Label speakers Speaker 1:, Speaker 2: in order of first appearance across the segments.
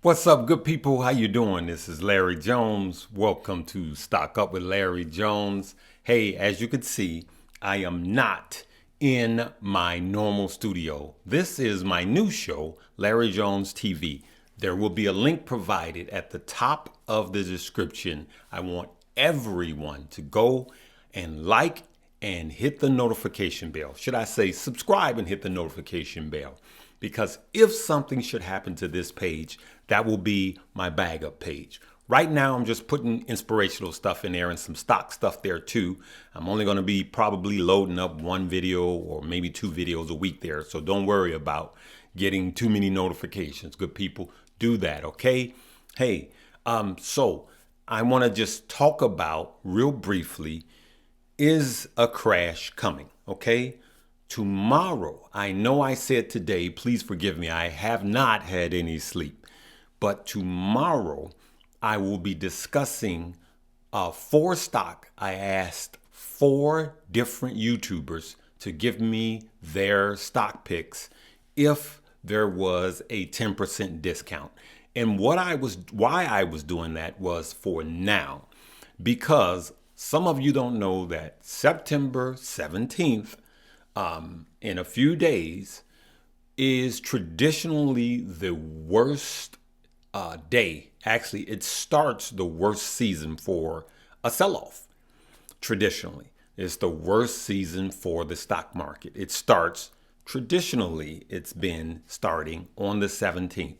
Speaker 1: What's up, good people? How you doing? This is Larry Jones. Welcome to Stock Up with Larry Jones. Hey, as you can see, I am not in my normal studio. This is my new show, Larry Jones TV. There will be a link provided at the top of the description. I want everyone to go and like and hit the notification bell. Should I say subscribe and hit the notification bell? Because if something should happen to this page, that will be my bag up page. Right now, I'm just putting inspirational stuff in there and some stock stuff there too. I'm only going to be probably loading up one video or maybe two videos a week there. So don't worry about getting too many notifications. Good people, do that, okay? Hey, so I want to just talk about real briefly, is a crash coming, okay? Tomorrow, I know I said today, please forgive me, I have not had any sleep. But tomorrow, I will be discussing 4 stock. I asked 4 different YouTubers to give me their stock picks if there was a 10% discount. And why I was doing that was for now, because some of you don't know that September 17th, in a few days, is traditionally the worst day. Actually, it starts the worst season for a sell-off. Traditionally, it's the worst season for the stock market. It starts, traditionally, it's been starting on the 17th.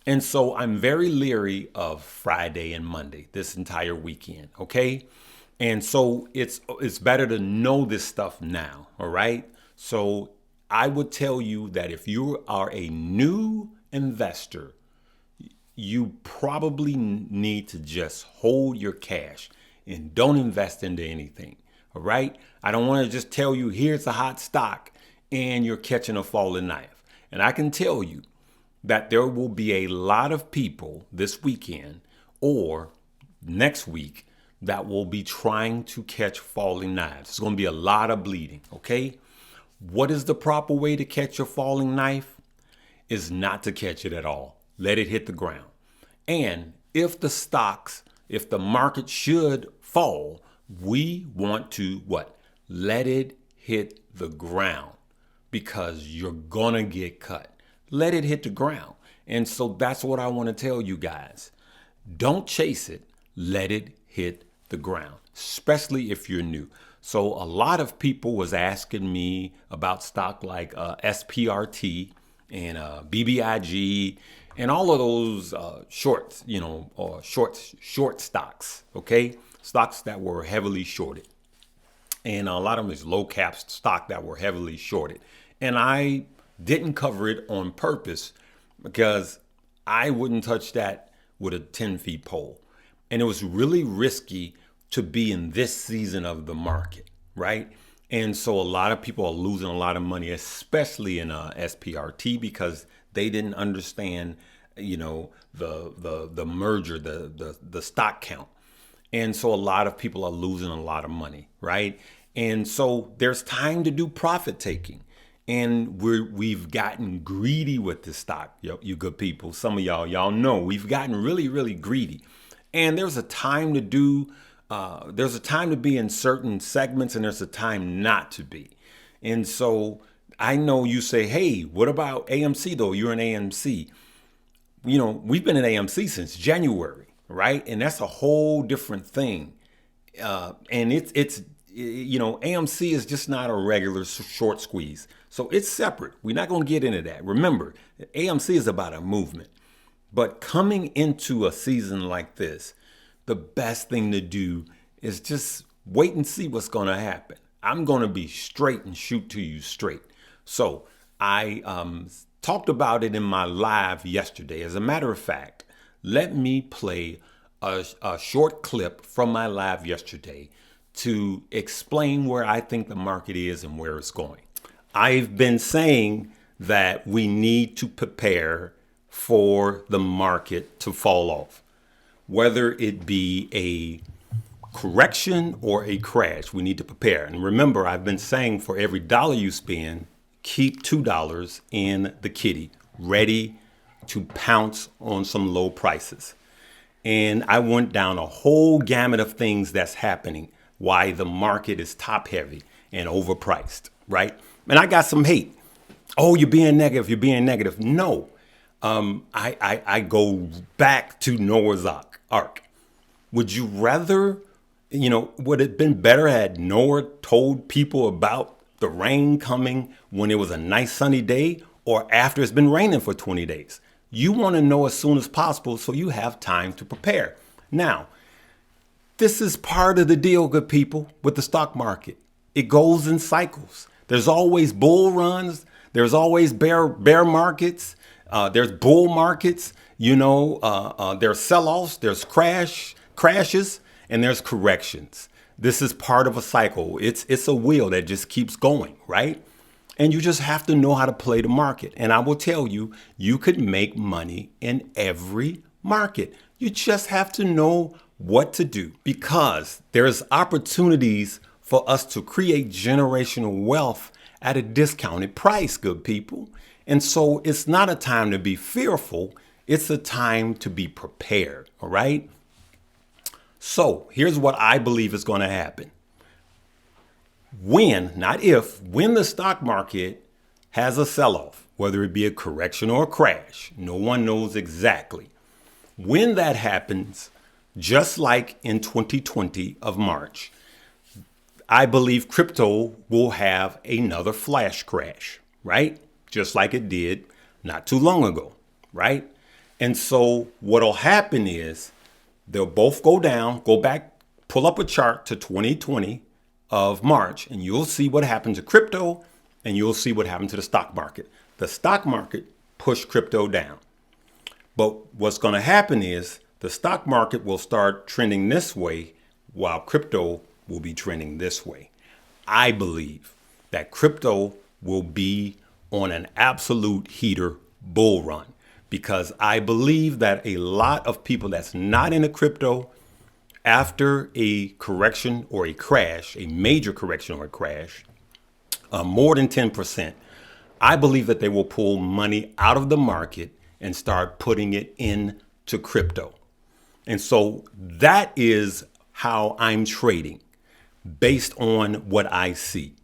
Speaker 1: And so I'm very leery of Friday and Monday, this entire weekend, okay? And so it's better to know this stuff now, all right? So I would tell you that if you are a new investor, you probably need to just hold your cash and don't invest into anything, all right? I don't want to just tell you, here's a hot stock and you're catching a falling knife. And I can tell you that there will be a lot of people this weekend or next week that will be trying to catch falling knives. It's going to be a lot of bleeding, okay? What is the proper way to catch a falling knife? Is not to catch it at all. Let it hit the ground. And if the market should fall, we want to what? Let it hit the ground, because you're going to get cut. Let it hit the ground. And so that's what I want to tell you guys. Don't chase it. Let it hit the ground, especially if you're new. So a lot of people was asking me about stock like SPRT and BBIG and all of those shorts, or short stocks, okay? Stocks that were heavily shorted. And a lot of them is low cap stock that were heavily shorted. And I didn't cover it on purpose because I wouldn't touch that with a 10-foot pole. And it was really risky to be in this season of the market, right? And so a lot of people are losing a lot of money, especially in SPRT, because they didn't understand, the merger, the stock count. And so a lot of people are losing a lot of money, right? And so there's time to do profit taking. And we've gotten greedy with this stock, you good people. Some of y'all know we've gotten really, really greedy. And there's a time to be in certain segments, and there's a time not to be. And so I know you say, hey, what about AMC though? You're in AMC. We've been in AMC since January, right? And that's a whole different thing. And it's AMC is just not a regular short squeeze. So it's separate. We're not going to get into that. Remember, AMC is about a movement. But coming into a season like this, the best thing to do is just wait and see what's going to happen. I'm going to be straight and shoot to you straight. So I talked about it in my live yesterday. As a matter of fact, let me play a short clip from my live yesterday to explain where I think the market is and where it's going. I've been saying that we need to prepare for the market to fall off, whether it be a correction or a crash. We need to prepare. And remember, I've been saying for every dollar you spend, keep $2 in the kitty, ready to pounce on some low prices. And I went down a whole gamut of things that's happening, why the market is top heavy and overpriced, right? And I got some hate. Oh, you're being negative. You're being negative. No, I go back to Noah's Ark. Would you rather, would it have been better had Noah told people about the rain coming when it was a nice sunny day or after it's been raining for 20 days? You want to know as soon as possible so you have time to prepare. Now, this is part of the deal, good people, with the stock market. It goes in cycles. There's always bull runs. There's always bear markets. There's bull markets. There's sell-offs. There's crashes, and there's corrections. This is part of a cycle. It's a wheel that just keeps going, right? And you just have to know how to play the market. And I will tell you, you could make money in every market. You just have to know what to do, because there's opportunities for us to create generational wealth at a discounted price, good people. And so it's not a time to be fearful. It's a time to be prepared. All right. So here's what I believe is going to happen. When, not if, when the stock market has a sell-off, whether it be a correction or a crash, no one knows exactly. When that happens, just like in 2020 of March, I believe crypto will have another flash crash, right? Just like it did not too long ago, right? And so what'll happen is they'll both go down, go back, pull up a chart to 2020 of March, and you'll see what happened to crypto, and you'll see what happened to the stock market. The stock market pushed crypto down. But what's going to happen is the stock market will start trending this way while crypto will be trending this way. I believe that crypto will be on an absolute heater bull run, because I believe that a lot of people that's not into crypto, after a correction or a crash, a major correction or a crash, more than 10%, I believe that they will pull money out of the market and start putting it into crypto. And so that is how I'm trading based on what I see.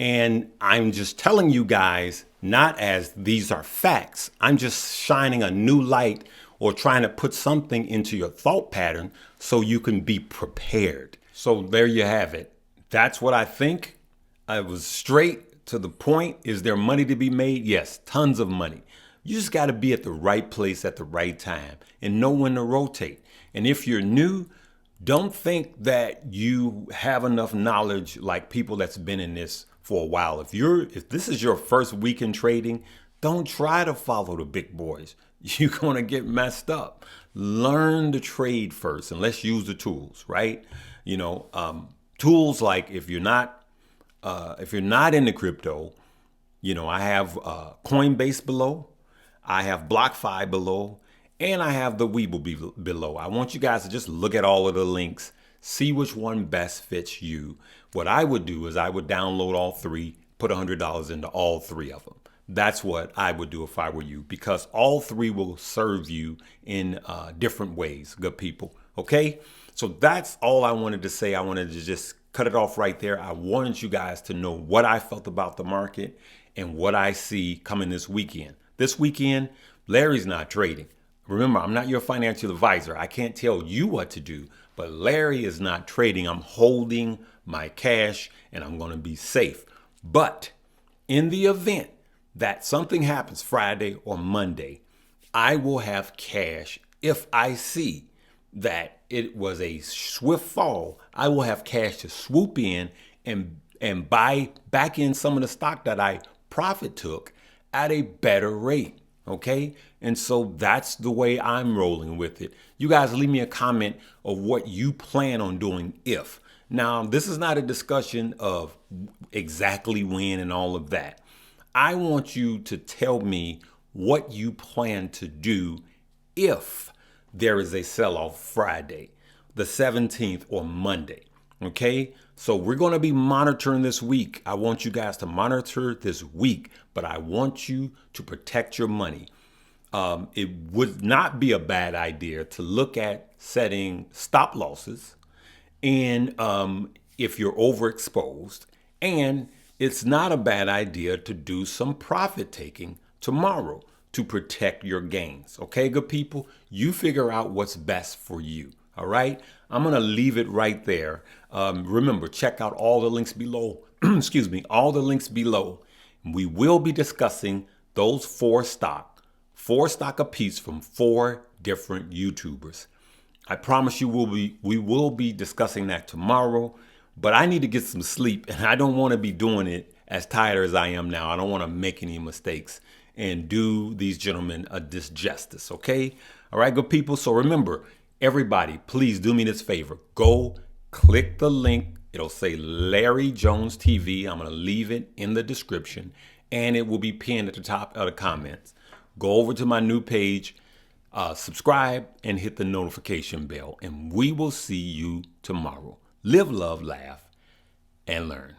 Speaker 1: And I'm just telling you guys, not as these are facts. I'm just shining a new light or trying to put something into your thought pattern so you can be prepared. So there you have it. That's what I think. I was straight to the point. Is there money to be made? Yes, tons of money. You just got to be at the right place at the right time and know when to rotate. And if you're new, don't think that you have enough knowledge like people that's been in this for a while. If this is your first week in trading, don't try to follow the big boys. You're going to get messed up. Learn to trade first, and let's use the tools, right? Tools like if you're not into crypto, I have Coinbase below, I have BLockFi below, and I have the Webull below. I want you guys to just look at all of the links, see which one best fits you. What I would do is I would download all three, put $100 into all three of them. That's what I would do if I were you, because all three will serve you in different ways, good people. Okay, so that's all I wanted to say. I wanted to just cut it off right there. I wanted you guys to know what I felt about the market and what I see coming this weekend. This weekend, Larry's not trading. Remember, I'm not your financial advisor. I can't tell you what to do, but Larry is not trading. I'm holding my cash and I'm going to be safe. But in the event that something happens Friday or Monday, I will have cash. If I see that it was a swift fall, I will have cash to swoop in and buy back in some of the stock that I profit took at a better rate. Okay. And so that's the way I'm rolling with it. You guys leave me a comment of what you plan on doing if. Now, this is not a discussion of exactly when and all of that. I want you to tell me what you plan to do if there is a sell-off Friday, the 17th or Monday. Okay, so we're going to be monitoring this week. I want you guys to monitor this week, but I want you to protect your money. it would not be a bad idea to look at setting stop losses and if you're overexposed. And it's not a bad idea to do some profit taking tomorrow to protect your gains. Okay, good people, you figure out what's best for you. All right, I'm going to leave it right there. Remember, check out all the links below. Excuse me, all the links below. We will be discussing those four stock apiece from 4 different YouTubers. I promise you we will be discussing that tomorrow, but I need to get some sleep and I don't want to be doing it as tired as I am now. I don't want to make any mistakes and do these gentlemen a disjustice, okay? All right, good people. So remember, everybody, please do me this favor. Go click the link. It'll say Larry Jones TV. I'm going to leave it in the description and it will be pinned at the top of the comments. Go over to my new page, subscribe and hit the notification bell, and we will see you tomorrow. Live, love, laugh, and learn.